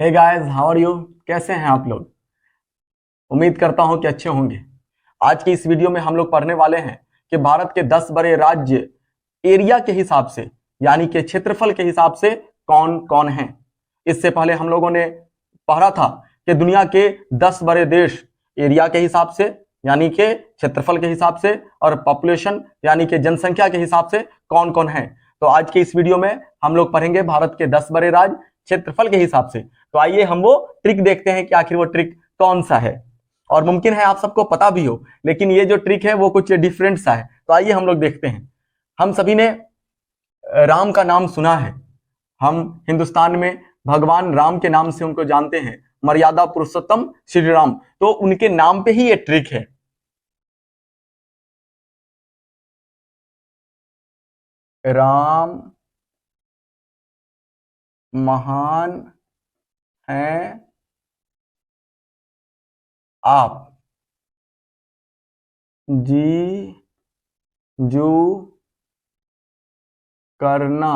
Hey guys, how are you? कैसे हैं आप लोग? उम्मीद करता हूं कि अच्छे होंगे। आज की इस वीडियो में हम लोग पढ़ने वाले हैं कि भारत के 10 बड़े राज्य एरिया के हिसाब से, यानी कि क्षेत्रफल के हिसाब से कौन कौन हैं। इससे पहले हम लोगों ने पढ़ा था कि दुनिया के 10 बड़े देश एरिया के हिसाब से, यानी कि क्षेत्रफल के हिसाब से, और पॉपुलेशन यानी कि जनसंख्या के हिसाब से कौन कौन है। तो आज के इस वीडियो में हम लोग पढ़ेंगे भारत के 10 बड़े राज्य क्षेत्रफल के हिसाब से। तो आइए हम वो ट्रिक देखते हैं कि आखिर वो ट्रिक कौन सा है। और मुमकिन है आप सबको पता भी हो, लेकिन ये जो ट्रिक है वो कुछ डिफरेंट सा है। तो आइए हम लोग देखते हैं। हम सभी ने राम का नाम सुना है। हम हिंदुस्तान में भगवान राम के नाम से उनको जानते हैं, मर्यादा पुरुषोत्तम श्री राम। तो उनके नाम पे ही ये ट्रिक है। राम महान हैं आप, जी जू करना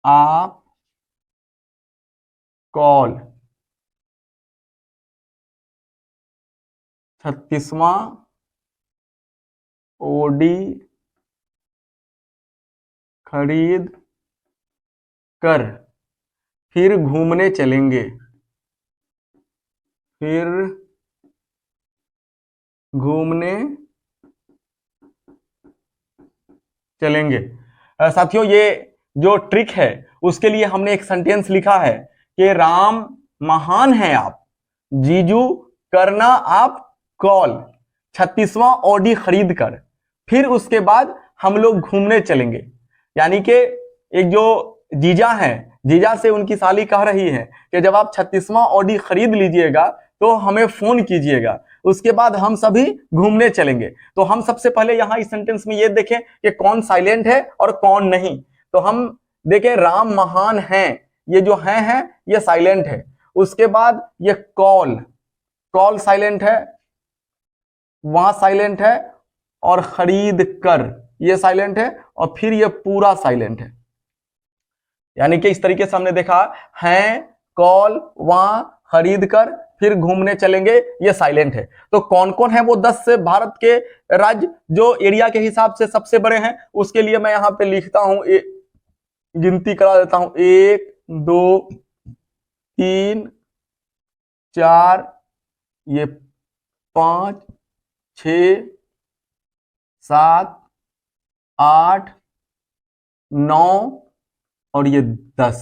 आप, कॉल 36वां ओडी खरीद कर फिर घूमने चलेंगे, फिर घूमने चलेंगे। साथियों, ये जो ट्रिक है उसके लिए हमने एक सेंटेंस लिखा है कि राम महान हैं आप, जीजू करना आप, कॉल 36वां ऑडी खरीद कर फिर उसके बाद हम लोग घूमने चलेंगे। यानी कि एक जो जीजा है, जीजा से उनकी साली कह रही है कि जब आप 36वां ऑडी खरीद लीजिएगा तो हमें फोन कीजिएगा, उसके बाद हम सभी घूमने चलेंगे। तो हम सबसे पहले यहां इस सेंटेंस में ये देखें कि कौन साइलेंट है और कौन नहीं। तो हम देखें, राम महान हैं, ये जो है ये साइलेंट है। उसके बाद ये कॉल, कॉल साइलेंट है, वहां साइलेंट है, और खरीद कर ये साइलेंट है, और फिर ये पूरा साइलेंट है। यानी कि इस तरीके से हमने देखा है, कॉल, वहां, खरीद कर, फिर घूमने चलेंगे, ये साइलेंट है। तो कौन कौन है वो 10 से भारत के राज्य जो एरिया के हिसाब से सबसे बड़े हैं, उसके लिए मैं यहां पे लिखता हूं, गिनती करा देता हूं। 1 2 3 4, ये 5 6 7 8 9 और ये 10।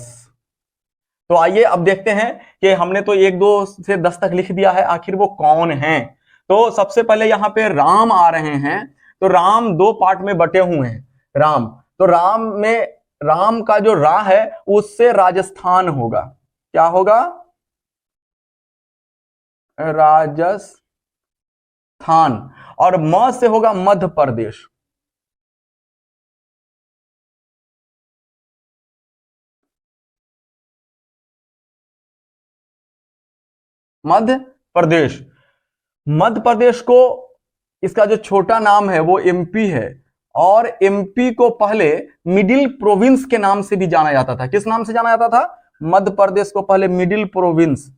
तो आइए अब देखते हैं कि हमने तो 1 2 से 10 तक लिख दिया है, आखिर वो कौन हैं। तो सबसे पहले यहां पे राम आ रहे हैं। तो राम दो पार्ट में बटे हुए हैं। राम, तो राम में राम का जो रा है उससे राजस्थान होगा। क्या होगा? राजस्थान। और म से होगा मध्य प्रदेश। मध्य प्रदेश, मध्य प्रदेश को इसका जो छोटा नाम है वो एमपी है। और एमपी को पहले मिडिल प्रोविंस के नाम से भी जाना जाता था। किस नाम से जाना जाता था? मध्य प्रदेश को पहले middle province,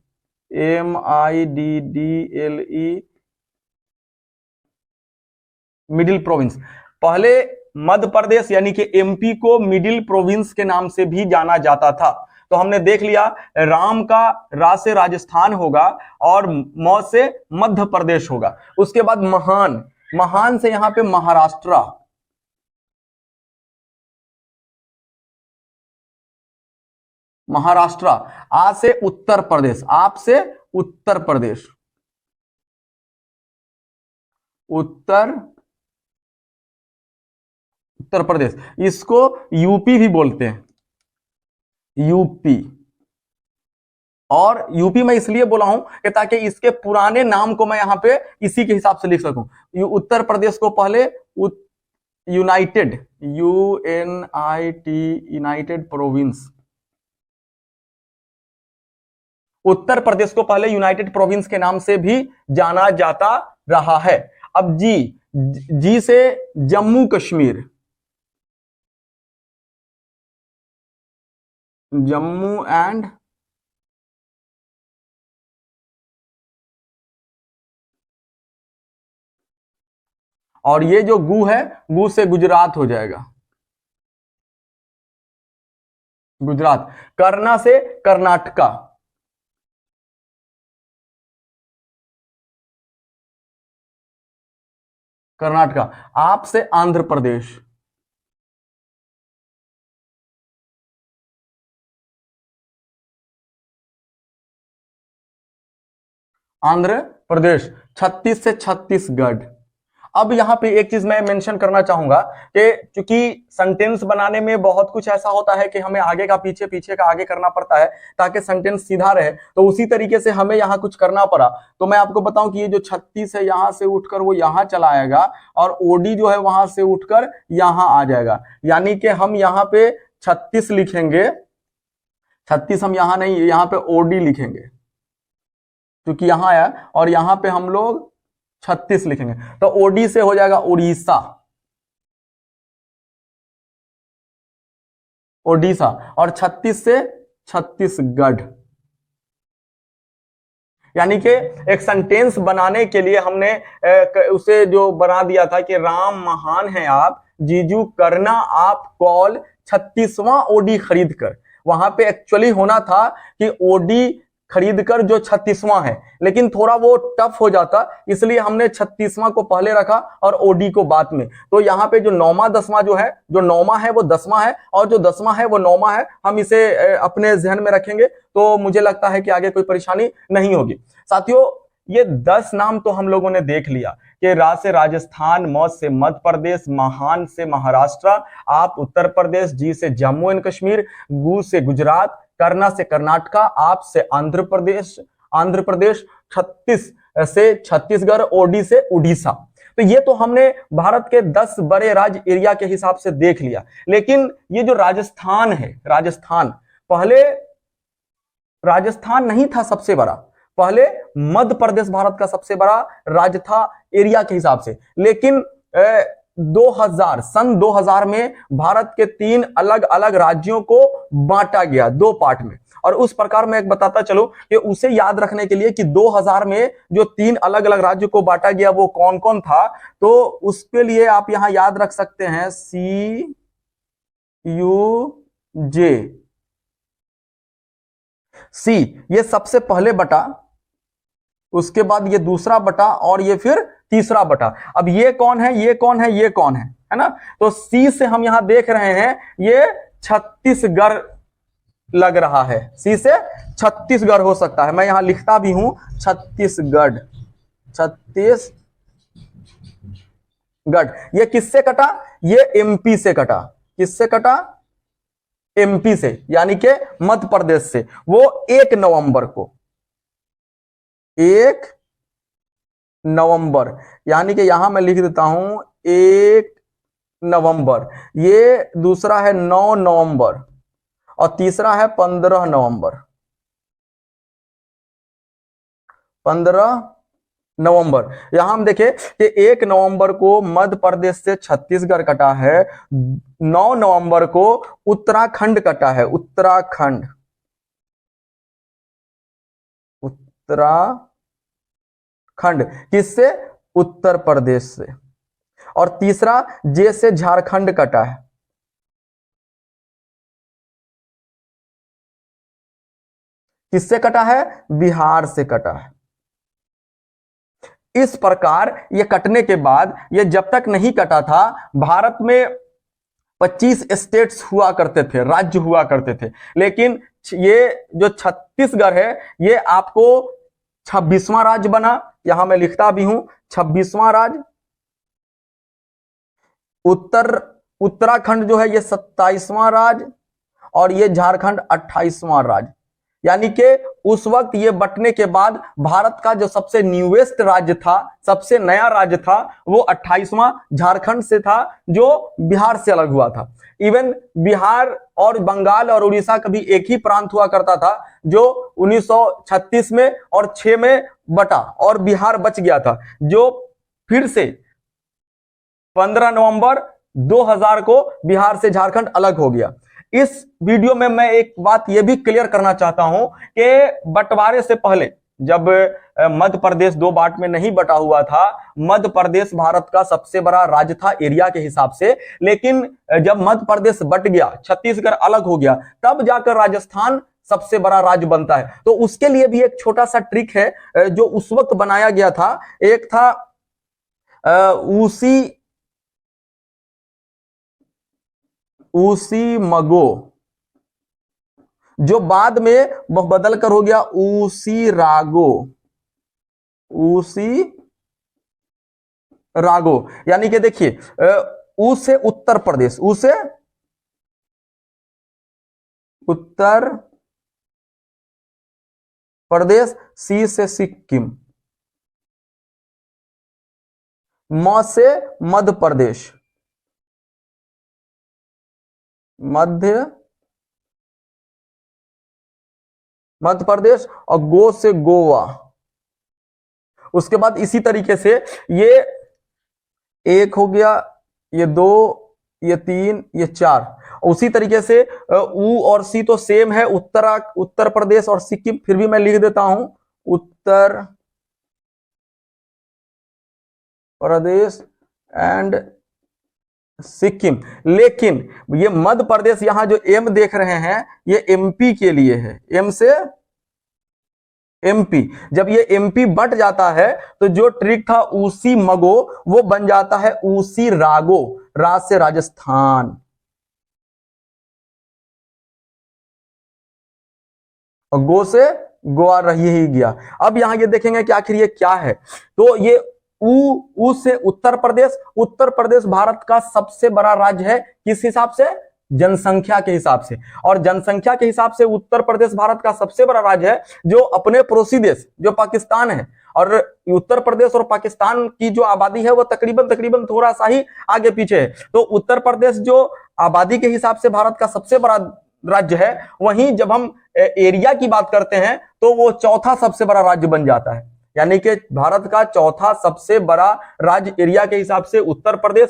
MIDDLE, middle province. पहले मध्य प्रदेश यानी कि एमपी को मिडिल प्रोविंस के नाम से भी जाना जाता था। तो हमने देख लिया, राम का रा से राजस्थान होगा और म से मध्य प्रदेश होगा। उसके बाद महान, महान से यहां पे महाराष्ट्र, महाराष्ट्र। आ से उत्तर प्रदेश, आप से उत्तर प्रदेश, उत्तर उत्तर प्रदेश। इसको यूपी भी बोलते हैं, यूपी। और यूपी में इसलिए बोला हूं कि ताकि इसके पुराने नाम को मैं यहां पे इसी के हिसाब से लिख सकूं। उत्तर प्रदेश को पहले United, UNIT, United province. Uttar Pradesh को पहले यूनाइटेड प्रोविंस के नाम से भी जाना जाता रहा है। अब जी, जी से जम्मू कश्मीर, जम्मू एंड और ये जो गु है, गु से गुजरात हो जाएगा, गुजरात। करना से कर्नाटका, कर्नाटका। आप से आंध्र प्रदेश, आंध्र प्रदेश। छत्तीस से छत्तीसगढ़। अब यहां पे एक चीज मैं मेंशन करना चाहूंगा कि चूंकि सेंटेंस बनाने में बहुत कुछ ऐसा होता है कि हमें आगे का पीछे, पीछे का आगे करना पड़ता है ताकि सेंटेंस सीधा रहे, तो उसी तरीके से हमें यहाँ कुछ करना पड़ा। तो मैं आपको बताऊं कि ये जो 36 है यहां से उठकर वो यहां चला आएगा और ओडी जो है वहां से उठकर यहां आ जाएगा, यानी कि हम यहाँ पे 36 लिखेंगे, 36 हम यहां नहीं, यहाँ पे ओडी लिखेंगे क्योंकि यहां आया, और यहां पे हम लोग 36 लिखेंगे, तो ओडी से हो जाएगा उड़ीसा, ओडिशा। और 36 से छत्तीसगढ़। यानी कि एक सेंटेंस बनाने के लिए हमने उसे जो बना दिया था कि राम महान है आप, जीजू करना आप कॉल 36वां ओडी खरीद कर। वहां पे एक्चुअली होना था कि ओडी खरीदकर जो 36वां है, लेकिन थोड़ा वो टफ हो जाता, इसलिए हमने 36वां को पहले रखा और ओडी को बाद में। तो यहाँ पे जो 9वां 10वां जो है, जो 9वां है वो 10वां है और जो 10वां है वो 9वां है, हम इसे अपने जहन में रखेंगे तो मुझे लगता है कि आगे कोई परेशानी नहीं होगी। साथियों, ये 10 नाम तो हम लोगों ने देख लिया कि रा से राजस्थान, म से मध्य प्रदेश, महान से महाराष्ट्र, आप उत्तर प्रदेश, जी से जम्मू एंड कश्मीर, गु से गुजरात, करना से कर्नाटका, आप से आंध्र प्रदेश, 36 से छत्तीसगढ़, ओडी से उड़ीसा। तो ये तो हमने भारत के 10 बड़े राज्य एरिया के हिसाब से देख लिया। लेकिन ये जो राजस्थान है, राजस्थान पहले राजस्थान नहीं था सबसे बड़ा, पहले मध्य प्रदेश भारत का सबसे बड़ा राज्य था एरिया के हिसाब से। लेकिन सन 2000 में भारत के 3 अलग अलग राज्यों को बांटा गया 2 पार्ट में। और उस प्रकार मैं एक बताता चलो कि उसे याद रखने के लिए कि 2000 में जो 3 अलग अलग राज्यों को बांटा गया वो कौन कौन था, तो उसके लिए आप यहां याद रख सकते हैं CUJ। सी ये सबसे पहले बटा, उसके बाद ये दूसरा बटा और ये फिर तीसरा बटा। अब ये कौन है, ये कौन है, ये कौन है ना? तो सी से हम यहां देख रहे हैं ये छत्तीसगढ़ लग रहा है, सी से छत्तीसगढ़ हो सकता है, मैं यहां लिखता भी हूं छत्तीसगढ़, छत्तीसगढ़। ये किससे कटा? ये एमपी से कटा। किससे कटा? एमपी से, यानी कि मध्य प्रदेश से। वो 1 नवंबर को, 1 नवंबर, यानी कि यहां मैं लिख देता हूं 1 नवंबर। ये दूसरा है 9 नवंबर और तीसरा है 15 नवंबर। 15 नवंबर। यहां हम देखें कि 1 नवंबर को मध्य प्रदेश से छत्तीसगढ़ कटा है, 9 नवंबर को उत्तराखंड कटा है, उत्तराखंड, उत्तराखंड किससे? उत्तर प्रदेश से। और तीसरा जे से झारखंड कटा है। किससे कटा है? बिहार से कटा है। इस प्रकार ये कटने के बाद, ये जब तक नहीं कटा था, भारत में 25 स्टेट्स हुआ करते थे, राज्य हुआ करते थे। लेकिन ये जो छत्तीसगढ़ है ये आपको 26वां राज्य बना, यहां मैं लिखता भी हूं 26वां राज्य। उत्तराखंड जो है ये 27वां राज्य और ये झारखंड 28वां राज्य। यानी कि उस वक्त ये बंटने के बाद भारत का जो सबसे न्यूएस्ट राज्य था, सबसे नया राज्य था, वो 28वां झारखंड से था, जो बिहार से अलग हुआ था। इवन बिहार और बंगाल और उड़ीसा कभी एक ही प्रांत हुआ करता था, जो 1936 में और 6 में बटा और बिहार बच गया था, जो फिर से 15 नवंबर 2000 को बिहार से झारखंड अलग हो गया। इस वीडियो में मैं एक बात यह भी क्लियर करना चाहता हूं कि बंटवारे से पहले जब मध्य प्रदेश दो बांट में नहीं बटा हुआ था, मध्य प्रदेश भारत का सबसे बड़ा राज्य था एरिया के हिसाब से। लेकिन जब मध्य प्रदेश बट गया, छत्तीसगढ़ अलग हो गया, तब जाकर राजस्थान सबसे बड़ा राज्य बनता है। तो उसके लिए भी एक छोटा सा ट्रिक है जो उस वक्त बनाया गया था। एक था ऊसी मगो, जो बाद में बदल कर हो गया ऊसी रागो। ऊसी रागो यानी कि देखिए, ऊ से उत्तर प्रदेश, ऊ से उत्तर प्रदेश, सी से सिक्किम, म से मध्य प्रदेश, मध्य प्रदेश, और गो से गोवा। उसके बाद इसी तरीके से ये एक हो गया, ये दो, ये तीन, ये चार। उसी तरीके से ऊ और सी तो सेम है, उत्तर प्रदेश और सिक्किम। फिर भी मैं लिख देता हूं उत्तर प्रदेश एंड सिक्किम। लेकिन ये मध्य प्रदेश, यहां जो एम देख रहे हैं, ये एमपी के लिए है, एम से एमपी। जब ये एमपी बट जाता है तो जो ट्रिक था ऊसी मगो, वो बन जाता है ऊसी रागो, राज से राजस्थान, और गो से गोवा रही ही गया। अब यहां ये देखेंगे कि आखिर ये क्या है। तो ये ऊ से उत्तर प्रदेश भारत का सबसे बड़ा राज्य है। किस हिसाब से? जनसंख्या के हिसाब से। और जनसंख्या के हिसाब से उत्तर प्रदेश भारत का सबसे बड़ा राज्य है, जो अपने पड़ोसी देश जो पाकिस्तान है, और उत्तर प्रदेश और पाकिस्तान की जो आबादी है वो तकरीबन थोड़ा सा ही आगे पीछे है। तो उत्तर प्रदेश जो आबादी के हिसाब से भारत का सबसे बड़ा राज्य है, वहीं जब हम एरिया की बात करते हैं तो वो चौथा सबसे बड़ा राज्य बन जाता है। यानी कि भारत का चौथा सबसे बड़ा राज्य एरिया के हिसाब से उत्तर प्रदेश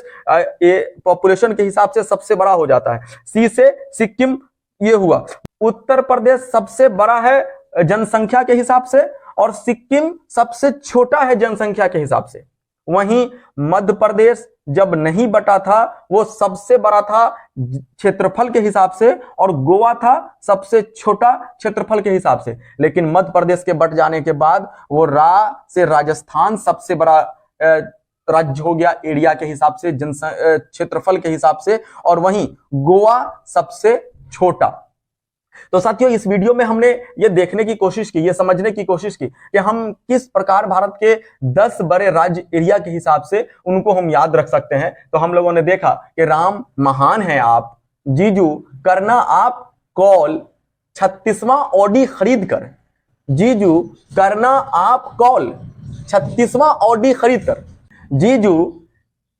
पॉपुलेशन के हिसाब से सबसे बड़ा हो जाता है। सी से सिक्किम ये हुआ। उत्तर प्रदेश सबसे बड़ा है जनसंख्या के हिसाब से, और सिक्किम सबसे छोटा है जनसंख्या के हिसाब से। वहीं मध्य प्रदेश जब नहीं बटा था, वो सबसे बड़ा था क्षेत्रफल के हिसाब से, और गोवा था सबसे छोटा क्षेत्रफल के हिसाब से। लेकिन मध्य प्रदेश के बट जाने के बाद वो से राजस्थान सबसे बड़ा राज्य हो गया एरिया के हिसाब से, क्षेत्रफल के हिसाब से, और वहीं गोवा सबसे छोटा। तो साथियों, इस वीडियो में हमने ये देखने की कोशिश की, ये समझने की कोशिश की कि हम किस प्रकार भारत के 10 बड़े राज्य एरिया के हिसाब से उनको हम याद रख सकते हैं। तो हम लोगों ने देखा कि राम महान है आप, जीजू करना आप कॉल 36वां ऑडी खरीद कर, जीजू करना आप कॉल 36वां ऑडी खरीद कर, जीजू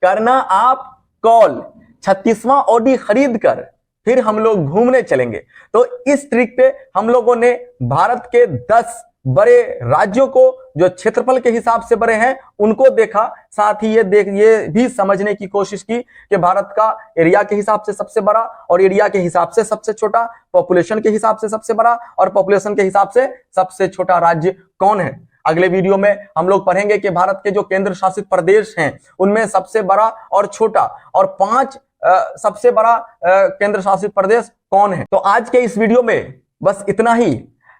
करना आप कॉल 36वां ऑडी खरीद कर, फिर हम लोग घूमने चलेंगे। तो इस ट्रिक पे हम लोगों ने भारत के 10 बड़े राज्यों को, जो क्षेत्रफल के हिसाब से बड़े हैं, उनको देखा। साथ ही ये भी समझने की कोशिश की कि भारत का एरिया के हिसाब से सबसे बड़ा, और एरिया के हिसाब से सबसे छोटा, पॉपुलेशन के हिसाब से सबसे बड़ा, और पॉपुलेशन के हिसाब से सबसे छोटा राज्य कौन है। अगले वीडियो में हम लोग पढ़ेंगे कि भारत के जो केंद्र शासित प्रदेश हैं, उनमें सबसे बड़ा और छोटा और 5 सबसे बड़ा केंद्र शासित प्रदेश कौन है। तो आज के इस वीडियो में बस इतना ही।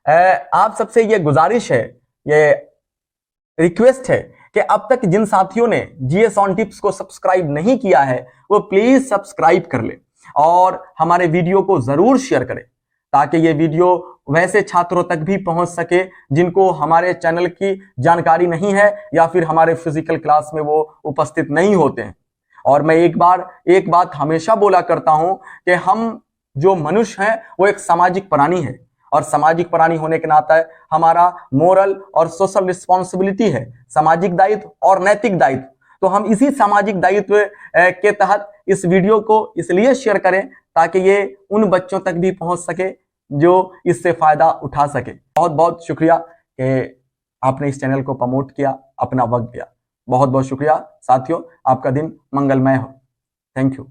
आप सबसे ये गुजारिश है, ये रिक्वेस्ट है कि अब तक जिन साथियों ने जीएस ऑन टिप्स को सब्सक्राइब नहीं किया है, वो प्लीज सब्सक्राइब कर ले और हमारे वीडियो को जरूर शेयर करें, ताकि ये वीडियो वैसे छात्रों तक भी पहुंच सके जिनको हमारे चैनल की जानकारी नहीं है, या फिर हमारे फिजिकल क्लास में वो उपस्थित नहीं होते हैं। और मैं एक बात हमेशा बोला करता हूं कि हम जो मनुष्य हैं वो एक सामाजिक प्राणी है, और सामाजिक प्राणी होने के नाते हमारा मोरल और सोशल रिस्पॉन्सिबिलिटी है, सामाजिक दायित्व और नैतिक दायित्व। तो हम इसी सामाजिक दायित्व के तहत इस वीडियो को इसलिए शेयर करें ताकि ये उन बच्चों तक भी पहुंच सके जो इससे फायदा उठा सके। बहुत बहुत शुक्रिया कि आपने इस चैनल को प्रमोट किया, अपना वक्त दिया। बहुत बहुत शुक्रिया साथियों, आपका दिन मंगलमय हो। Thank you.